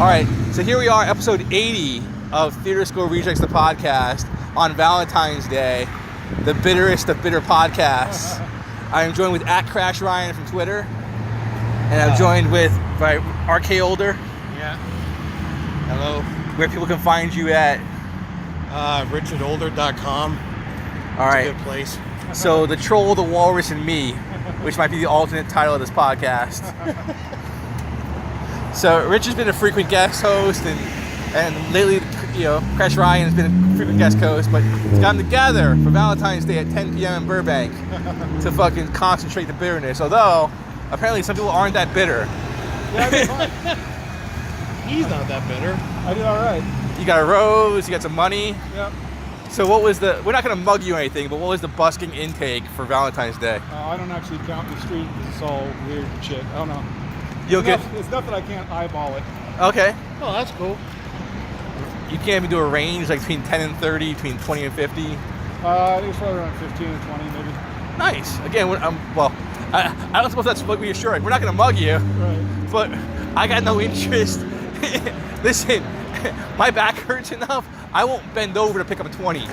All right, so here we are, episode 80 of Theater School Rejects, the podcast, on Valentine's Day, the bitterest of bitter podcasts. I am joined with @CrashRyan from Twitter, and I'm joined with by RK Older. Yeah. Hello. Where people can find you at? richardolder.com. All right. It's a good place. So, The Troll, the Walrus, and Me, which might be the alternate title of this podcast. So Rich has been a frequent guest host, and lately, Crash Ryan has been a frequent guest host, but it's gotten together for Valentine's Day at 10 p.m. in Burbank to fucking concentrate the bitterness. Although, apparently some people aren't that bitter. Yeah, I did fine. He's not that bitter. I did all right. You got a rose, you got some money. Yep. So what was we're not going to mug you or anything, but what was the busking intake for Valentine's Day? I don't actually count the street because it's all weird shit. I don't know. It's enough that I can't eyeball it. Okay. Oh, that's cool. You can't even do a range like between 10 and 30, between 20 and 50? I think it's probably around 15 and 20 maybe. Nice. Again, I don't suppose that's what we assured. We're not going to mug you. Right. But I got no interest. Listen, my back hurts enough. I won't bend over to pick up a 20.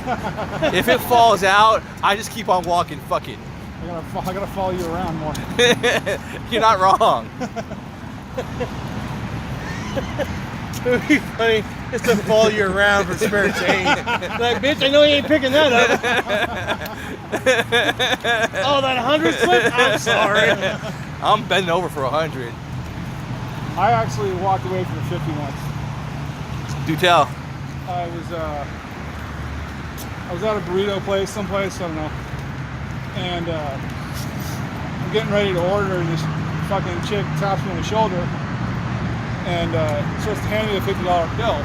If it falls out, I just keep on walking. Fuck it. I gotta follow you around more. You're not wrong. It would be funny just to follow you around for spare change. Like, bitch, I know you ain't picking that up. Oh, that 100 slip? I'm sorry. I'm bending over for 100. I actually walked away from the 50 once. Do tell. I was at a burrito place, someplace, I don't know. And I'm getting ready to order, and this fucking chick taps me on the shoulder and starts to hand me the $50 bill.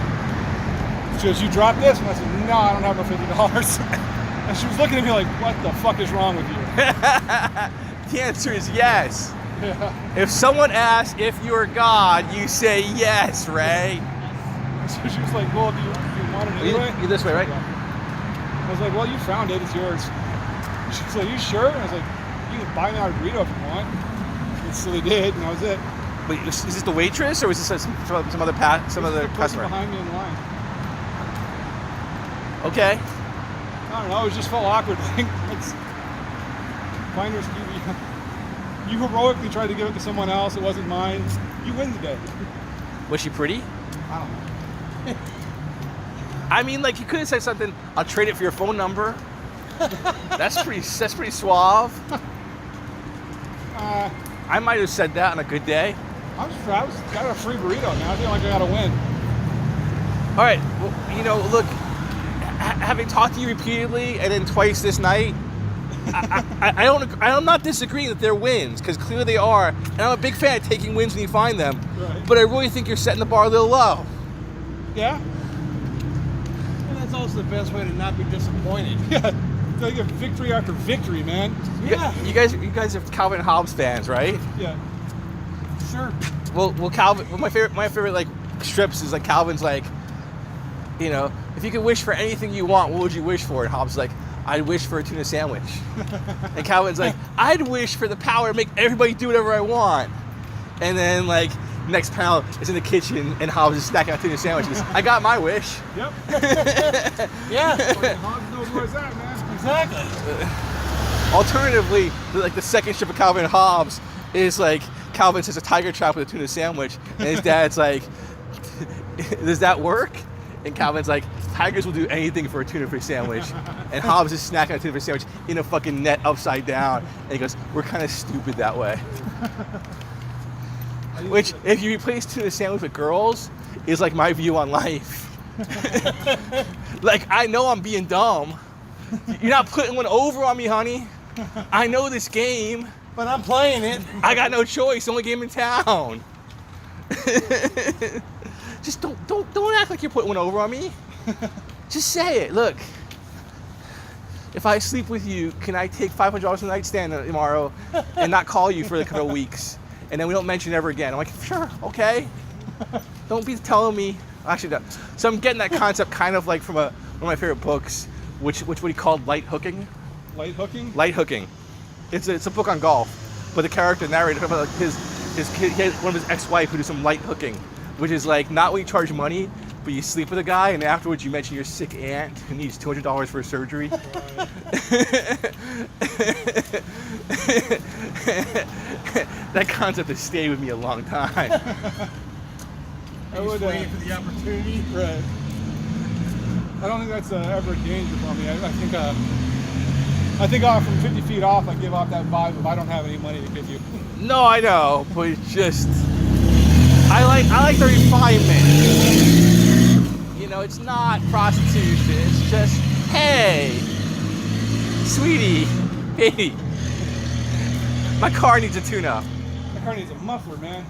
She goes, "You dropped this?" And I said, "No, I don't have no $50. And she was looking at me like, "What the fuck is wrong with you?" The answer is yes. Yeah. If someone asks if you're God, you say yes, Ray. So she was like, "Well, do you want it anyway?" You're this way, right? I was like, "Well, you found it. It's yours." She was like, "You sure?" And I was like, "You can buy me out a burrito if you want." And so they did, and that was it. Wait, is this the waitress, or was this some other The customer? behind me in line. Okay. I don't know. It just felt awkward. Finders, you heroically tried to give it to someone else. It wasn't mine. You win the day. Was she pretty? I don't know. I mean, like, you could have said something. I'll trade it for your phone number. That's pretty suave. I might have said that on a good day. I got a free burrito now. I feel like I got to win. All right. Well, look, having talked to you repeatedly and then twice this night, I'm not disagreeing that they're wins, because clearly they are. And I'm a big fan of taking wins when you find them. Right. But I really think you're setting the bar a little low. Yeah? And that's also the best way to not be disappointed. Yeah. It's like a victory after victory, man. Yeah. You guys are Calvin and Hobbes fans, right? Yeah. Sure. Well, Calvin. Well, my favorite like strips is like Calvin's like, if you could wish for anything you want, what would you wish for? And Hobbes is like, I'd wish for a tuna sandwich. And Calvin's like, I'd wish for the power to make everybody do whatever I want. And then like next panel is in the kitchen and Hobbes is snacking on tuna sandwiches. I got my wish. Yep. Yeah. Hobbs knows where it's at, man. Exactly. Alternatively, like the second strip of Calvin and Hobbes is like Calvin says a tiger trap with a tuna sandwich, and his dad's like, does that work? And Calvin's like, tigers will do anything for a tuna fish sandwich. And Hobbes is snacking on a tuna fish sandwich in a fucking net upside down. And he goes, we're kind of stupid that way. Which, if you replace tuna sandwich with girls, is like my view on life. Like, I know I'm being dumb. You're not putting one over on me, honey. I know this game. But I'm playing it. I got no choice. Only game in town. Just don't act like you're putting one over on me. Just say it. Look, if I sleep with you, can I take $500 from the nightstand tomorrow and not call you for a couple of weeks? And then we don't mention it ever again. I'm like, sure, okay. Don't be telling me. Actually, no. So I'm getting that concept kind of like from one of my favorite books, which what he called light hooking. Light hooking? Light hooking. It's a book on golf, but the character narrated about like his kid, he had one of his ex-wife who did some light hooking, which is like not when you charge money, but you sleep with a guy, and afterwards you mention your sick aunt who needs $200 for surgery. That concept has stayed with me a long time. I was waiting for the opportunity. Right. I don't think that's ever a danger for me. I think from 50 feet off, I give off that vibe of I don't have any money to give you. No, I know, but it's just I like the refinement. You know, it's not prostitution. It's just, hey, sweetie, baby, my car needs a tune-up. My car needs a muffler, man.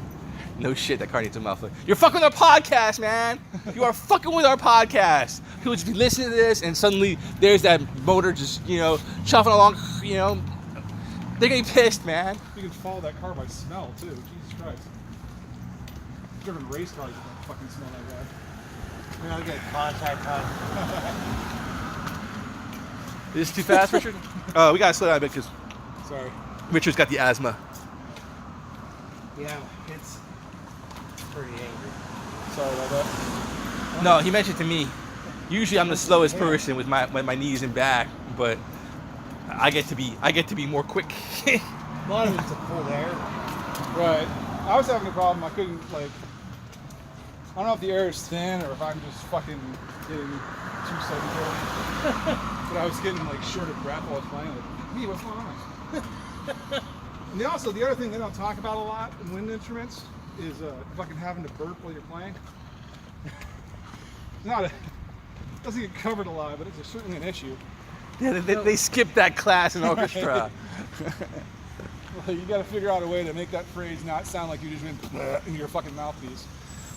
No shit, that car needs a muffler. You're fucking with our podcast, man. You are fucking with our podcast. People just be listening to this, and suddenly there's that motor just, you know, chuffing along, you know. They're getting pissed, man. You can follow that car by smell, too. Jesus Christ. I've driven race cars that don't fucking smell that bad. You know, get contact time. Is this too fast, Richard? We gotta slow down a bit because Sorry. Richard's got the asthma. Yeah, it's pretty angry. Sorry about that. No, he mentioned to me. Usually, I'm the slowest person with my knees and back, but I get to be more quick. A lot of it's a cold air. Right. I was having a problem. I couldn't, like, I don't know if the air is thin or if I'm just fucking getting too sedentary. But I was getting, like, short of breath while I was playing. Like, me, what's going on? And the other thing they don't talk about a lot in wind instruments is fucking having to burp while you're playing. Doesn't get covered a lot, but it's certainly an issue. Yeah, they skipped that class in orchestra. Well, you got to figure out a way to make that phrase not sound like you just went into your fucking mouthpiece.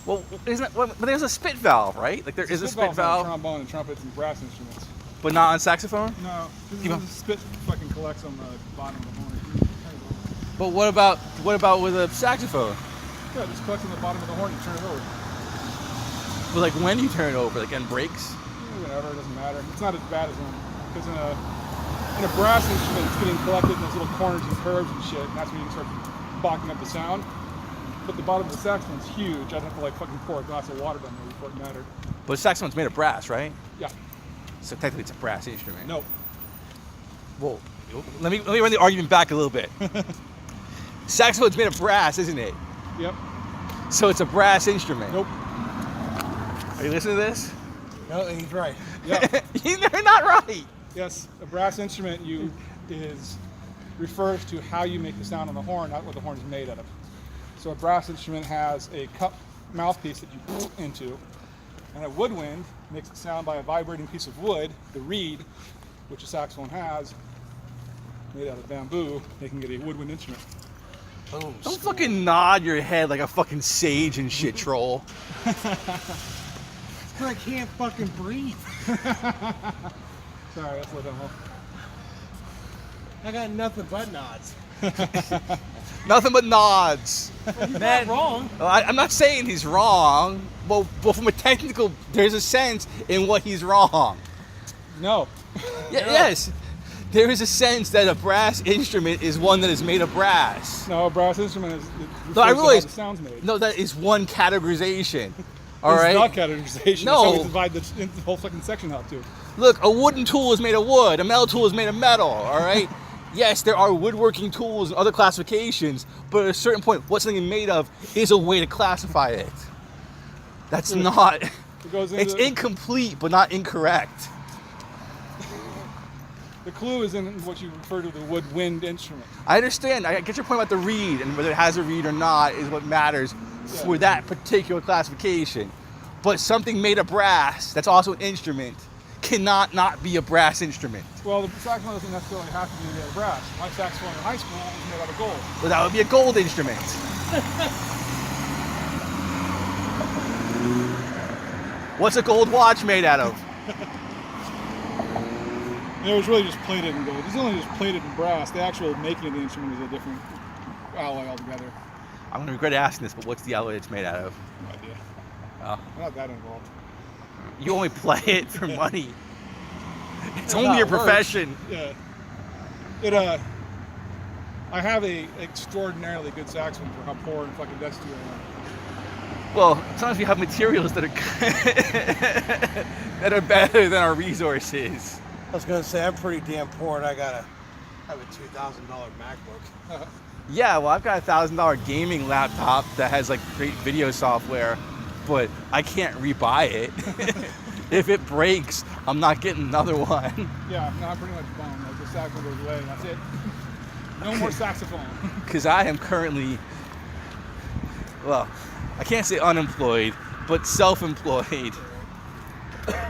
Well, but there's a spit valve, right? Like there is a spit on valve, trombone and trumpets and brass instruments. but not on saxophone. No, Keep on. the spit fucking collects on the bottom of the horn. But what about with a saxophone? Yeah, it just collects on the bottom of the horn and turn it over. But like when you turn it over, like on breaks. Whatever, it doesn't matter. It's not as bad as because in a brass instrument, it's getting collected in those little corners and curves and shit, and that's when you can start blocking up the sound. But the bottom of the saxophone's huge. I'd have to like fucking pour a glass of water down there before it mattered. But a saxophone's made of brass, right? Yeah. So technically, it's a brass instrument. No. Well, let me run the argument back a little bit. Saxophone's made of brass, isn't it? Yep. So it's a brass instrument. Nope. Are you listening to this? No, he's right. Yep. You're not right. Yes, a brass instrument refers to how you make the sound on the horn, not what the horn is made out of. So a brass instrument has a cup mouthpiece that you pull into, and a woodwind makes it sound by a vibrating piece of wood, the reed, which a saxophone has, made out of bamboo, making it a woodwind instrument. Boom. Don't fucking nod your head like a fucking sage and shit, troll. I can't fucking breathe. Sorry, that's a little dumb. I got nothing but nods. Nothing but nods. You're not wrong. I'm not saying he's wrong, but from a technical, there's a sense in what he's wrong. No. Yes, there is a sense that a brass instrument is one that is made of brass. No, a brass instrument is No, I refers to how realize. the sound's made. No, that is one categorization. All It's right. not categorization. No. That's how we divide the whole fucking section up too. Look, a wooden tool is made of wood. A metal tool is made of metal. All right. Yes, there are woodworking tools and other classifications, but at a certain point, what something is made of is a way to classify it. That's not. It goes into It's incomplete, but not incorrect. the clue is in what you refer to the woodwind instrument. I understand. I get your point about the reed, and whether it has a reed or not is what matters for that particular classification. But something made of brass that's also an instrument cannot not be a brass instrument. Well, the saxophone doesn't necessarily have to be made of brass. My saxophone in high school was made out of gold. But that would be a gold instrument. What's a gold watch made out of? And it was really just plated in gold. It's only just plated in brass. The actual making of the instrument is a different alloy altogether. I'm gonna regret asking this, but what's the alloy it's made out of? No idea. Oh. I'm not that involved. You only play it for money. It's How only your it works. profession. Yeah. I have a extraordinarily good saxophone for how poor and fucking destitute I am. Well, sometimes we have materials that are that are better than our resources. I was gonna say I'm pretty damn poor, and I have a $2,000 MacBook. Yeah, well, I've got a $1,000 gaming laptop that has like great video software, but I can't rebuy it. If it breaks, I'm not getting another one. Yeah, no, I'm pretty much bummed. Like the saxophone goes away, and that's it. No more saxophone. Because I am currently, well, I can't say unemployed, but self-employed.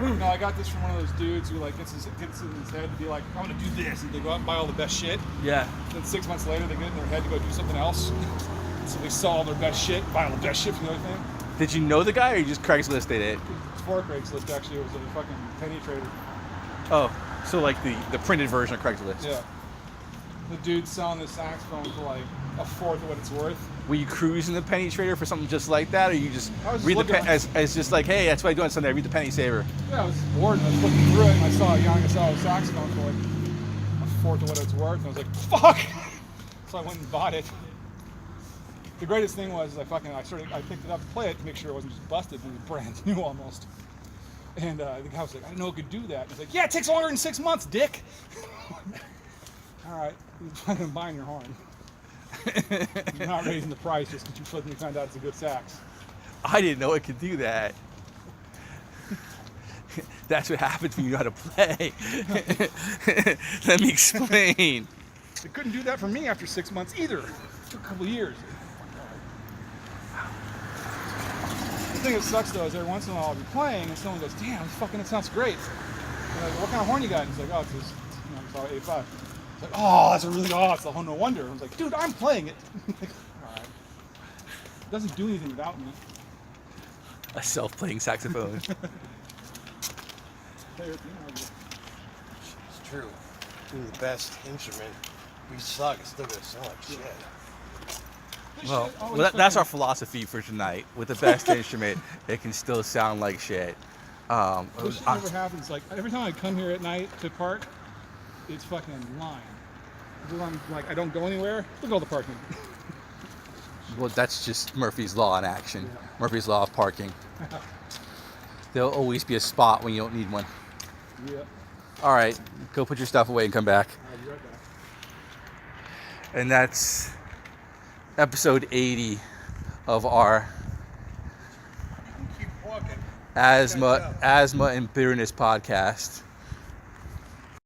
No, I got this from one of those dudes who like gets in his head to be like, I'm gonna do this, and they go out and buy all the best shit. Yeah. Then 6 months later, they get it in their head to go do something else. So they sell all their best shit, buy all the best shit from the other thing. Did you know the guy, or you just Craigslisted it? It's for Craigslist, actually. It was a fucking penny trader. Oh, so like the printed version of Craigslist. Yeah. The dude's selling this saxophone for like a fourth of what it's worth. Were you cruising the penny trader for something just like that, or you just I was just read the looking as just like, hey, that's what I do on Sunday. I read the penny saver. Yeah, I was bored and I was looking through it and I saw a young saxophone for like a fourth of what it's worth, and I was like, fuck! So I went and bought it. The greatest thing was I picked it up to play it to make sure it wasn't just busted, and it was brand new almost. And the guy was like, I didn't know it could do that. And I was like, yeah, it takes longer than 6 months, dick. All right, you're fucking buying your horn. You're not raising the price just because you suddenly found out it's a good sax. I didn't know it could do that. That's what happens when you know how to play. Let me explain. It couldn't do that for me after 6 months either. It took a couple of years. The thing that sucks though is every once in a while I'll be playing and someone goes, damn, it sounds great. And I go, what kind of horn you got? And he's like, oh, it's all A5. It's like, oh, that's a really awesome. Oh, no wonder. I was like, dude, I'm playing it. Like, all right. It doesn't do anything without me. A self-playing saxophone. It's true. Do the best instrument. We suck. It's still gonna sound like shit. Well, that's our philosophy for tonight. With the best instrument, it can still sound like shit. This shit never happens. Like every time I come here at night to park, it's fucking line. Every time like I don't go anywhere, look at all the parking. Well, that's just Murphy's Law in action. Yeah. Murphy's Law of parking. There'll always be a spot when you don't need one. Yeah. All right, go put your stuff away and come back. I'll be right back. And that's episode 80 of our Keep walking. asthma and bitterness podcast.